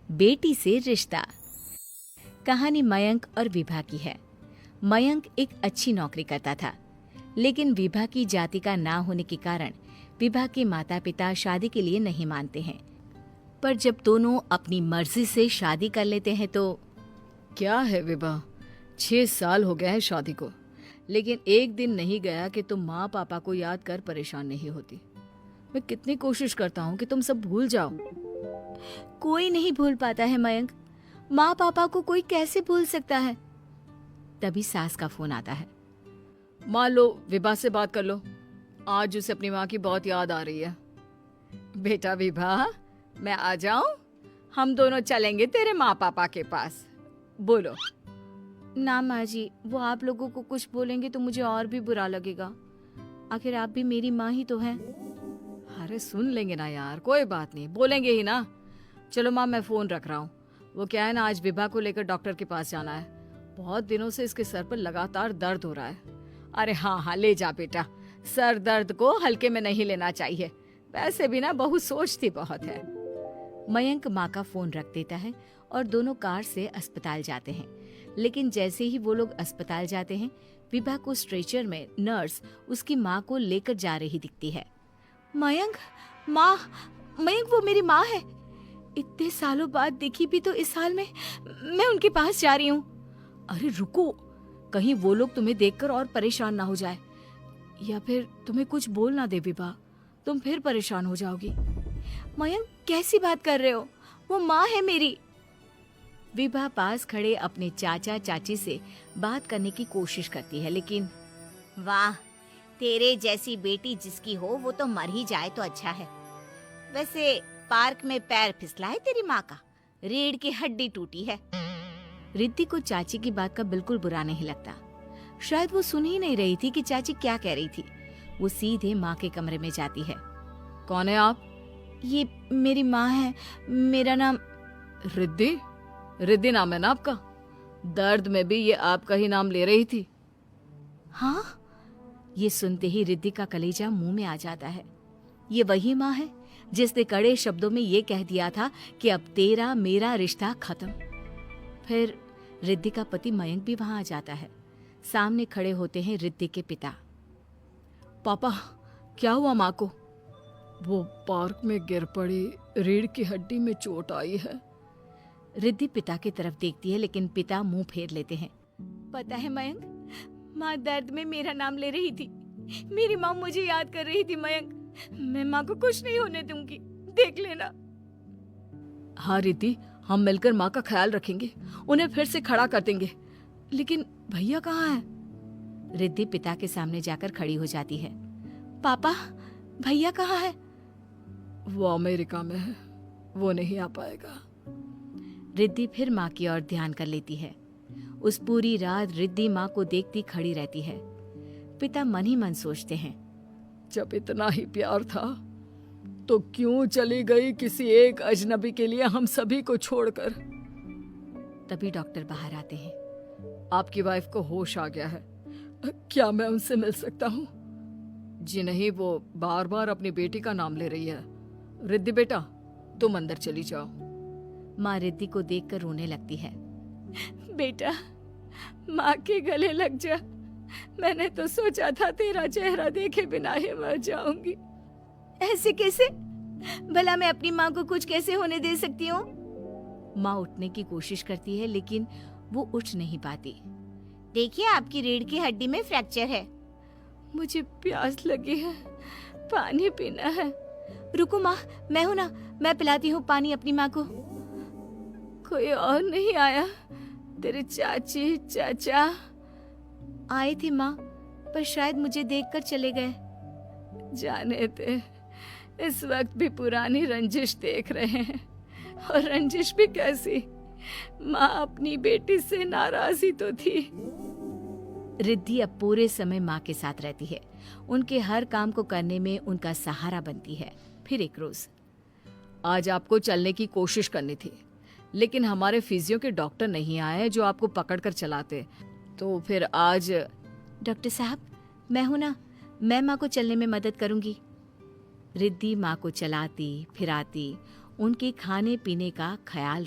बेटी से रिश्ता। कहानी मयंक और विभा की है। मयंक एक अच्छी नौकरी करता था, लेकिन विभा की जाति का ना होने के कारण विभा के माता पिता शादी के लिए नहीं मानते हैं। पर जब दोनों अपनी मर्जी से शादी कर लेते हैं तो क्या है विभा, 6 साल हो गए हैं शादी को, लेकिन एक दिन नहीं गया कि तुम माँ पापा को याद कर परेशान नहीं होती। मैं कितनी कोशिश करता हूँ कि तुम सब भूल जाओ। कोई नहीं भूल पाता है मयंक। माँ पापा को कोई कैसे भूल सकता है। तभी सास का फोन आता है। मान लो विभा से बात कर लो, आज उसे अपनी माँ की बहुत याद आ रही है। बेटा विभा, मैं आ जाऊं? हम दोनों चलेंगे तेरे माँ पापा के पास। बोलो। ना माँ जी, वो आप लोगों को कुछ बोलेंगे तो मुझे और भी बुरा लगेगा। आखिर आप भी मेरी माँ ही तो हैं। अरे सुन लेंगे ना यार, कोई बात नहीं, बोलेंगे ही ना। चलो माँ, मैं फोन रख रहा हूँ। वो क्या है ना, आज विभा को लेकर डॉक्टर के पास जाना है। बहुत दिनों से इसके सर पर लगातार दर्द हो रहा है। अरे हाँ हाँ, ले जा बेटा, सर दर्द को हल्के में नहीं लेना चाहिए। वैसे भी ना बहू सोचती बहुत है। मयंक माँ का फोन रख देता है और दोनों कार से अस्पताल जाते हैं। लेकिन जैसे ही वो लोग अस्पताल जाते हैं, विभा को स्ट्रेचर में नर्स उसकी माँ को लेकर जा रही दिखती है। मयंक, माँ, मयंक वो मेरी माँ है। इतने सालों बाद दिखी भी तो इस हाल में मैं उनके पास जा रही हूँ। अरे रुको, कहीं वो लोग तुम्हें देखकर और परेशान ना हो जाए, या फिर तुम्हें कुछ बोल ना दे विभा, तुम फिर परेशान हो जाओगी। मयंक, कैसी बात कर रहे हो? वो माँ है मेरी। विभा पास खड़े अपने चाचा चाची से बात करने की कोशिश करती है, लेकिन वाह, तेरे जैसी बेटी जिसकी हो वो तो मर ही जाए तो अच्छा है। वैसे पार्क में पैर फिसला है तेरी माँ का, रीढ़ की हड्डी टूटी है। रिद्धि को चाची की बात का बिल्कुल बुरा नहीं लगता। शायद वो सुन ही नहीं रही थी कि चाची क्या कह रही थी। वो सीधे माँ के कमरे में जाती है। कौन है आप? ये मेरी माँ है, मेरा नाम रिद्धि। रिद्धि नाम है ना आपका? दर्द में भी ये आपका ही नाम ले रही थी। हाँ, ये सुनते ही रिद्धि का कलेजा मुंह में आ जाता है। ये वही माँ है जिसने कड़े शब्दों में ये कह दिया था कि अब तेरा मेरा रिश्ता खत्म। फिर रिद्धि का पति मयंक भी वहां आ जाता है। सामने खड़े होते हैं रिद्धि के पिता। पापा, क्या हुआ माँ को? वो पार्क में गिर पड़ी, रीढ़ की हड्डी में चोट आई है। रिद्धि पिता की तरफ देखती है, लेकिन पिता मुंह फेर लेते हैं। पता है मयंक, माँ दर्द में मेरा नाम ले रही थी। मेरी माँ मुझे याद कर रही थी मयंक। मैं माँ को कुछ नहीं होने दूंगी, देख लेना। हाँ रिद्धि, हम मिलकर माँ का ख्याल रखेंगे, उन्हें फिर से खड़ा कर देंगे। लेकिन भैया कहाँ हैं? रिद्धि पिता के सामने जाकर खड़ी हो जाती है। पापा, भैया कहाँ है? वो अमेरिका में है, वो नहीं आ पाएगा। रिद्धि फिर माँ की ओर ध्यान कर लेती है। उस पूरी रात रिद्धि माँ को देखती खड़ी रहती है। पिता मन ही मन सोचते हैं, जब इतना ही प्यार था तो क्यों चली गई किसी एक अजनबी के लिए हम सभी को छोड़कर। तभी डॉक्टर बाहर आते हैं। आपकी वाइफ को होश आ गया है, क्या मैं उनसे मिल सकता हूँ? जी नहीं, वो बार बार अपनी बेटी का नाम ले रही है। रिद्धि बेटा, तुम अंदर चली जाओ। माँ रिद्धि को देखकर रोने लगती है। बेटा, माँ के गले लग जा। मैंने तो सोचा था तेरा चेहरा देखे बिना ही मर जाऊंगी। ऐसे कैसे? भला मैं अपनी माँ को कुछ कैसे होने दे सकती हूँ? माँ उठने की कोशिश करती है, लेकिन वो उठ नहीं पाती। देखिए, आपकी रीढ़ की हड्डी में फ्रैक्चर है। मुझे प्यास लगी है, पानी पीना है। रुको माँ, मैं हूँ ना, मैं पिलाती हूँ पानी अपनी माँ को। कोई और नहीं आया? तेरे चाची चाचा आए थे माँ, पर शायद मुझे देखकर चले गए। जाने दे, इस वक्त भी पुरानी रंजिश देख रहे हैं। और रंजिश भी कैसी? माँ अपनी बेटी से नाराज ही तो थी। रिद्धि अब पूरे समय माँ के साथ रहती है। उनके हर काम को करने में उनका सहारा बनती है। फिर एक रोज, आज आपको चलने की कोशिश करनी थी, लेकिन हमारे फिजियो के डॉक्टर नहीं आए जो आपको पकड़कर चलाते, तो फिर आज। डॉक्टर साहब, मैं हूं ना, मैं माँ को चलने में मदद करूंगी। रिद्धि माँ को चलाती फिराती, उनके खाने पीने का ख्याल